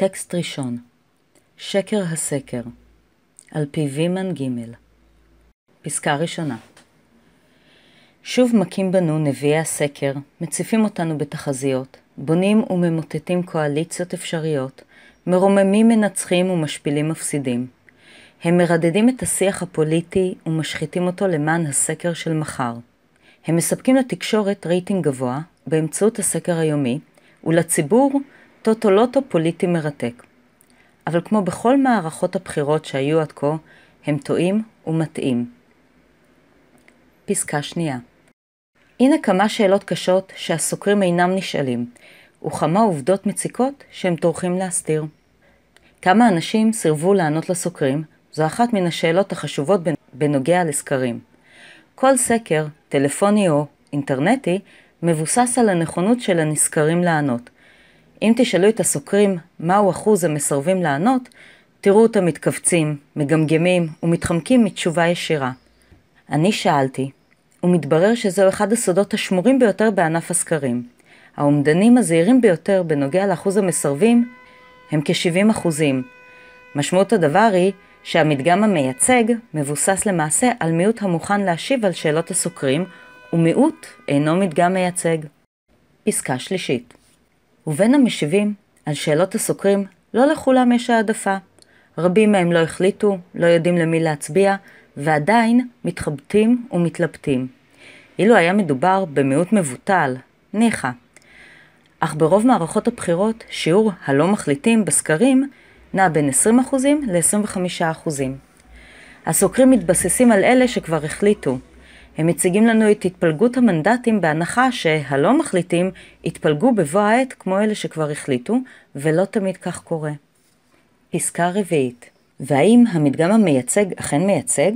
טקסט ראשון, שקר הסקר, על פי וימן ג'. פסקה ראשונה. שוב מכים בנו נביאי הסקר, מציפים אותנו בתחזיות, בונים וממוטטים קואליציות אפשריות, מרוממים מנצחים ומשפילים מפסידים. הם מרדדים את השיח הפוליטי ומשחיתים אותו למען הסקר של מחר. הם מספקים לתקשורת רייטינג גבוה באמצעות הסקר היומי, ולציבור טוטולוטו פוליטי מרתק. אבל כמו בכל מערכות הבחירות שהיו עד כה, הם טועים ומטעים. פסקה שנייה. הנה כמה שאלות קשות שהסוקרים אינם נשאלים, וכמה עובדות מציקות שהם טורחים להסתיר. כמה אנשים סירבו לענות לסוקרים, זו אחת מן השאלות החשובות בנוגע לסקרים. כל סקר, טלפוני או אינטרנטי, מבוסס על הנכונות של הנסקרים לענות. אם תשאלו את הסוקרים מהו אחוז המסרבים לענות, תראו אותם מתכווצים, מגמגמים ומתחמקים מתשובה ישירה. אני שאלתי, ומתברר שזהו אחד הסודות השמורים ביותר בענף הסקרים. האומדנים הזהירים ביותר בנוגע לאחוז המסרבים הם כ-70%. משמעות הדבר היא שהמדגם המייצג מבוסס למעשה על מיעוט המוכן להשיב על שאלות הסוקרים, ומיעוט אינו מדגם מייצג. פסקה שלישית. ובין המשיבים על שאלות הסוקרים לא לכולם יש העדפה. רבים מהם לא החליטו, לא יודעים למי להצביע, ועדיין מתחבטים ומתלבטים. אילו היה מדובר במיעוט מבוטל, ניחא. אך ברוב מערכות הבחירות שיעור הלא מחליטים בסקרים נע בין 20% ל-25%. הסוקרים מתבססים על אלה שכבר החליטו. הם מציגים לנו את התפלגות המנדטים בהנחה שהלא מחליטים התפלגו בבוא העת כמו אלה שכבר החליטו, ולא תמיד כך קורה. פסקה רביעית. והאם המדגם המייצג אכן מייצג?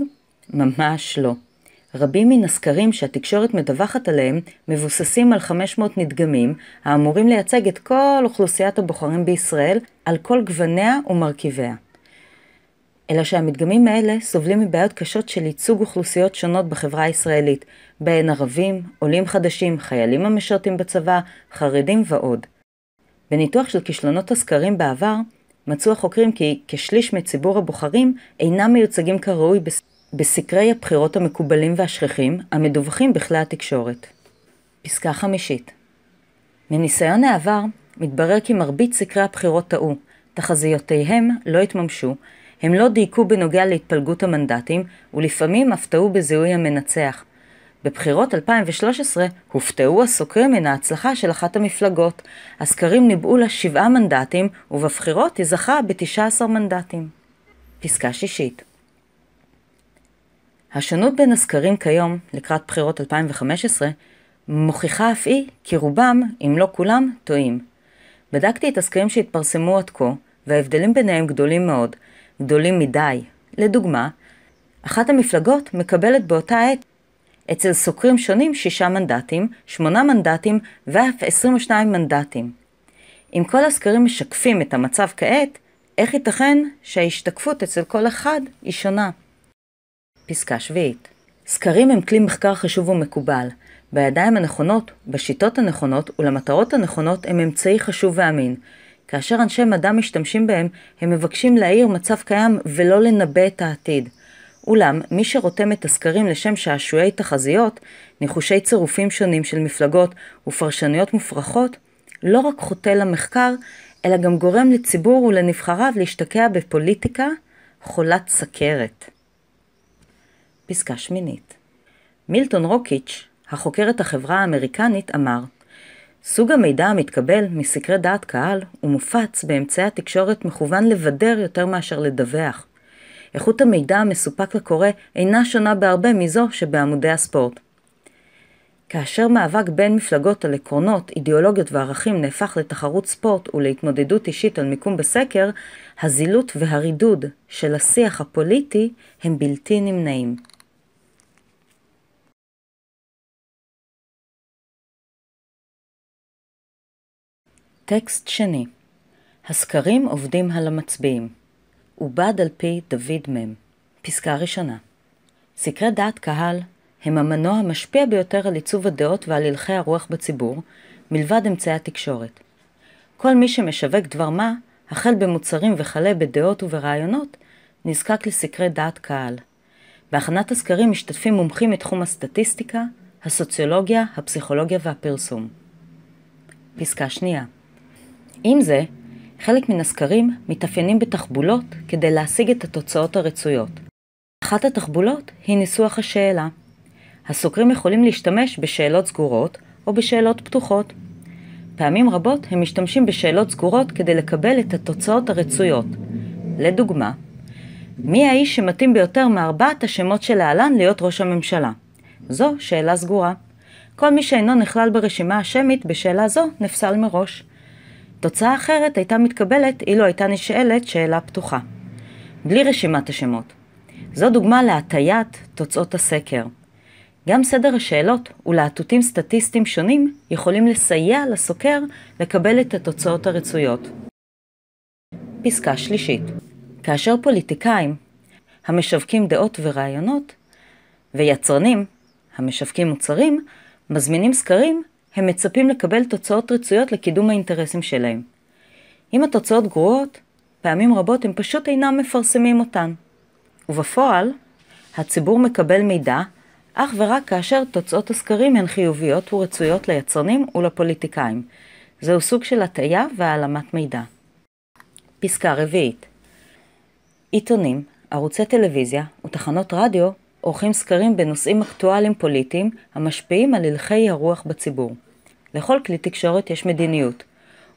ממש לא. רבים מן הסקרים שהתקשורת מדווחת עליהם מבוססים על 500 נדגמים האמורים לייצג את כל אוכלוסיית הבוחרים בישראל על כל גווניה ומרכיביה. אלא שהמדגמים האלה סובלים מבעיות קשות של ייצוג אוכלוסיות שונות בחברה הישראלית, בהן ערבים, עולים חדשים, חיילים המשרתים בצבא, חרדים ועוד. בניתוח של כישלונות הסקרים בעבר, מצאו החוקרים כי כשליש מציבור הבוחרים אינם מיוצגים כראוי בסקרי הבחירות המקובלים והשכיחים המדווחים בכלי התקשורת. פסקה חמישית. מניסיון העבר מתברר כי מרבית סקרי הבחירות טעו, תחזיותיהם לא התממשו, הם לא דייקו בנוגע להתפלגות המנדטים, ולפעמים אף טעו בזיהוי המנצח. בבחירות 2013 הופתעו הסוקרים מן ההצלחה של אחת המפלגות. הסקרים ניבאו לה 7 מנדטים, ובבחירות היא זכה ב-19 מנדטים. פסקה שישית. השונות בין הסקרים כיום, לקראת בחירות 2015, מוכיחה אף היא כי רובם, אם לא כולם, טועים. בדקתי את הסקרים שהתפרסמו עד כה, וההבדלים ביניהם גדולים מאוד, גדולים מדי. לדוגמה, אחת המפלגות מקבלת באותה עת אצל סוקרים שונים 6 מנדטים, 8 מנדטים ואף 22 מנדטים. אם כל הסקרים משקפים את המצב כעת, איך ייתכן שההשתקפות אצל כל אחד היא שונה? פסקה שביעית. סקרים הם כלי מחקר חשוב ומקובל. בידיים הנכונות, בשיטות הנכונות ולמטרות הנכונות הם אמצעי חשוב ואמין. כאשר אנשי מדע משתמשים בהם, הם מבקשים להאיר מצב קיים ולא לנבא את העתיד. אולם, מי שרותם את הסקרים לשם שעשועי תחזיות, ניחושי צירופים שונים של מפלגות ופרשנויות מופרכות, לא רק חוטא למחקר, אלא גם גורם לציבור ולנבחריו להשתקע בפוליטיקה חולת סכרת. פסקה שמינית. מילטון רוקיץ', החוקר את החברה האמריקנית, אמר, סוג המידע המתקבל מסקרי דעת קהל ומופץ באמצעי התקשורת מכוון לבדר יותר מאשר לדווח. איכות המידע המסופק לקורא אינה שונה בהרבה מזו שבעמודי הספורט. כאשר מאבק בין מפלגות על עקרונות, אידיאולוגיות וערכים נהפך לתחרות ספורט ולהתמודדות אישית על מיקום בסקר, הזילות והרידוד של השיח הפוליטי הם בלתי נמנעים. טקסט שני. הסקרים עובדים על המצביעים. עובד על פי דוד מם. פסקה ראשונה. סקרי דעת קהל הם המנוע המשפיע ביותר על עיצוב הדעות ועל הלכי הרוח בציבור, מלבד אמצעי התקשורת. כל מי שמשווק דבר מה, החל במוצרים וכלה בדעות וברעיונות, נזקק לסקרי דעת קהל. בהכנת הסקרים משתתפים מומחים מתחום הסטטיסטיקה, הסוציולוגיה, הפסיכולוגיה והפרסום. פסקה שנייה. עם זה, חלק מן הסקרים מתאפיינים בתחבולות כדי להשיג את התוצאות הרצויות. אחת התחבולות היא ניסוח השאלה. הסוקרים יכולים להשתמש בשאלות סגורות או בשאלות פתוחות. פעמים רבות הם משתמשים בשאלות סגורות כדי לקבל את התוצאות הרצויות. לדוגמה, מי האיש שמתאים ביותר מארבעת השמות שלהלן להיות ראש הממשלה? זו שאלה סגורה. כל מי שאינו נכלל ברשימה השמית בשאלה זו נפסל מראש. תוצאה אחרת הייתה מתקבלת אילו הייתה נשאלת שאלה פתוחה, בלי רשימת השמות. זו דוגמה להטיית תוצאות הסקר. גם סדר השאלות ולהטוטים סטטיסטיים שונים יכולים לסייע לסוקר לקבל את התוצאות הרצויות. פסקה שלישית. כאשר פוליטיקאים המשווקים דעות ורעיונות ויצרנים המשווקים מוצרים מזמינים סקרים, הם מצפים לקבל תוצאות רצויות לקידום האינטרסים שלהם. אם התוצאות גרועות, פעמים רבות הם פשוט אינם מפרסמים אותן. ובפועל, הציבור מקבל מידע אך ורק כאשר תוצאות הסקרים הן חיוביות ורצויות ליצרנים ולפוליטיקאים. זהו סוג של הטעיה והעלמת מידע. פסקה רביעית. עיתונים, ערוצי טלוויזיה ותחנות רדיו עורכים סקרים בנושאים אקטואליים פוליטיים המשפיעים על הלכי הרוח בציבור. לכל כלי תקשורת יש מדיניות.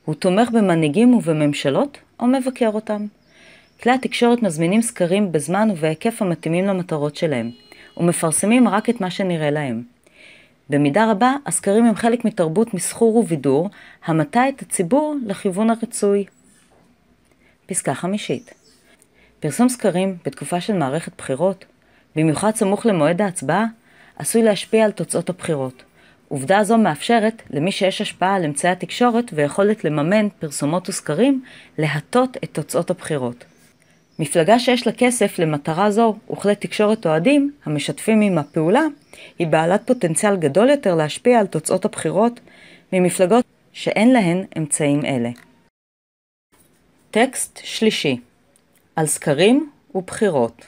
הוא תומך במנהיגים ובממשלות או מבקר אותם. כלי התקשורת מזמינים סקרים בזמן ובהיקף המתאימים למטרות שלהם, ומפרסמים רק את מה שנראה להם. במידה רבה, הסקרים הם חלק מתרבות מסחור ובידור, המטה את הציבור לכיוון הרצוי. פסקה חמישית. פרסום סקרים בתקופה של מערכת בחירות, במיוחד סמוך למועד ההצבעה, עשוי להשפיע על תוצאות הבחירות. עובדה זו מאפשרת למי שיש השפעה על אמצעי התקשורת ויכולת לממן פרסומות וסקרים להטות את תוצאות הבחירות. מפלגה שיש לה כסף למטרה זו וכלי תקשורת אוהדים המשתפים עם הפעולה, היא בעלת פוטנציאל גדול יותר להשפיע על תוצאות הבחירות ממפלגות שאין להן אמצעים אלה. טקסט שלישי. על סקרים ובחירות.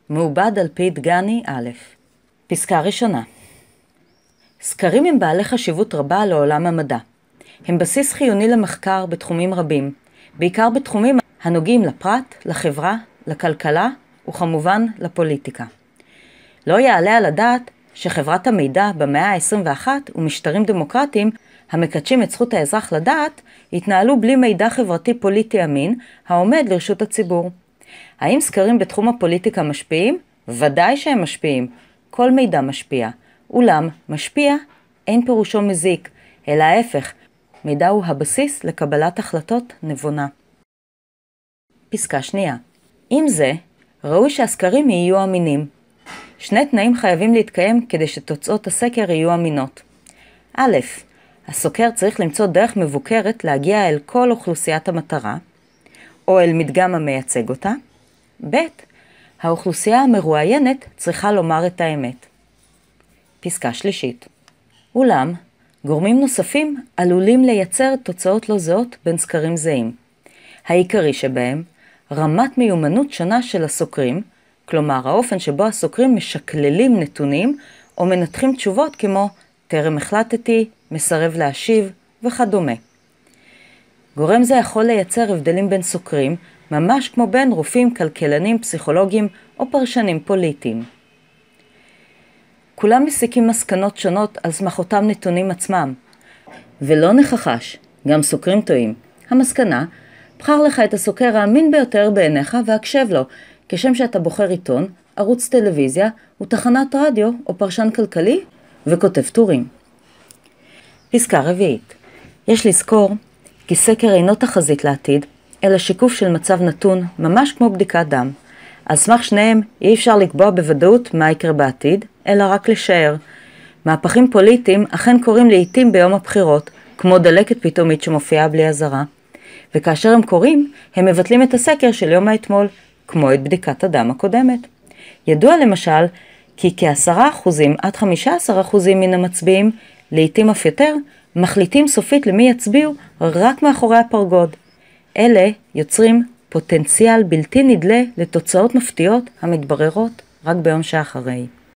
מעובד על פי דגני א'. פסקה ראשונה. סקרים הם בעלי חשיבות רבה לעולם המדע. הם בסיס חיוני למחקר בתחומים רבים, בעיקר בתחומים הנוגעים לפרט, לחברה, לכלכלה וכמובן לפוליטיקה. לא יעלה על הדעת שחברת המידע במאה ה-21 ומשטרים דמוקרטיים המקדשים את זכות האזרח לדעת, יתנהלו בלי מידע חברתי פוליטי אמין העומד לרשות הציבור. האם סקרים בתחום הפוליטיקה משפיעים? ודאי שהם משפיעים. כל מידע משפיע. אולם משפיע אין פירושו מזיק, אלא ההפך, מידע הוא הבסיס לקבלת החלטות נבונה. פסקה שנייה. עם זה, ראוי שהסקרים יהיו אמינים. שני תנאים חייבים להתקיים כדי שתוצאות הסקר יהיו אמינות. א', הסוקר צריך למצוא דרך מבוקרת להגיע אל כל אוכלוסיית המטרה, או אל מדגם המייצג אותה. ב', האוכלוסייה המרואיינת צריכה לומר את האמת. פסקה שלישית. אולם, גורמים נוספים עלולים לייצר תוצאות לא זהות בין סקרים זהים. העיקרי שבהם, רמת מיומנות שונה של הסוקרים, כלומר האופן שבו הסוקרים משקללים נתונים או מנתחים תשובות כמו טרם החלטתי, מסרב להשיב וכדומה. גורם זה יכול לייצר הבדלים בין סוקרים, ממש כמו בין רופאים, כלכלנים, פסיכולוגים או פרשנים פוליטיים. כולם מסיקים מסקנות שונות על סמך אותם נתונים עצמם. ולא נחחש, גם סוקרים טועים. המסקנה, בחר לך את הסוקר האמין ביותר בעיניך והקשב לו, כשם שאתה בוחר עיתון, ערוץ טלוויזיה ותחנת רדיו או פרשן כלכלי וכותב טורים. פסקה רביעית. יש לזכור כי סקר אינו תחזית לעתיד, אלא שיקוף של מצב נתון, ממש כמו בדיקת דם. על סמך שניהם אי אפשר לקבוע בוודאות מה יקרה בעתיד, אלא רק לשער. מהפכים פוליטיים אכן קורים לעתים ביום הבחירות, כמו דלקת פתאומית שמופיעה בלי אזהרה. וכאשר הם קורים, הם מבטלים את הסקר של יום האתמול, כמו את בדיקת הדם הקודמת. ידוע למשל כי כ10% עד 15% מן המצביעים, לעתים אף יותר, מחליטים סופית למי יצביעו רק מאחורי הפרגוד. אלה יוצרים פוטנציאל בלתי נדלה לתוצאות מפתיעות המתבררות רק ביום שאחרי.